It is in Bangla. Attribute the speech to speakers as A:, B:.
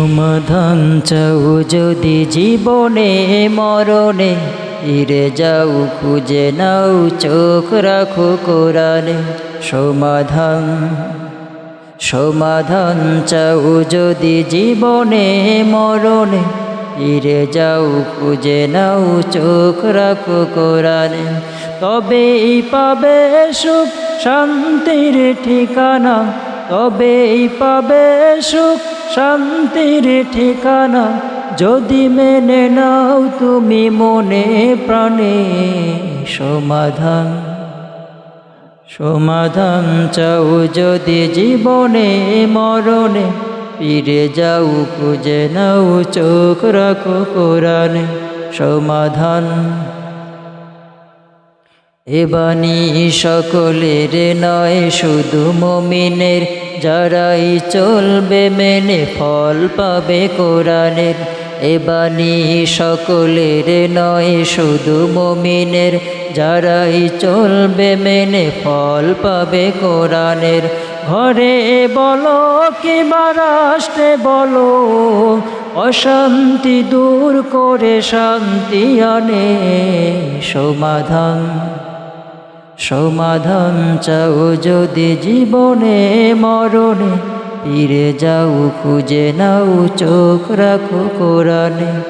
A: সমাধান চাও যদি জীবনে মরণে, ফিরে যাও খুঁজে নাও চোখ রাখো কোরআনে। সমাধান চাও যদি জীবনে মরণে, ফিরে যাও খুঁজে নাও চোখ রাখো কোরআনে। তবেই পাবে সুখ শান্তির ঠিকানা, তবেই পাবে সুখ শান্তির ঠিকানা, যদি মেনে নাও তুমি মনে প্রাণে। সমাধান চাও যদি জীবনে মরণে, ফিরে যাও খুঁজে নাও চোখ রাখো কোরআনে। সমাধান এ বাণী সকলের নয়, শুধু মুমিনের, যারাই চলবে মেনে ফল পাবে কোরআনের। এ বাণী সকলের নয়, শুধু মুমিনের, যারাই চলবে মেনে ফল পাবে কোরআনের। ঘরে বলো কিংবা রাষ্ট্রে বলো, অশান্তি দূর করে শান্তি আনে। সমাধান চাও যদি জীবনে মরণে, ফিরে যাও খুঁজে নাও চোখ রাখো কোরআনে।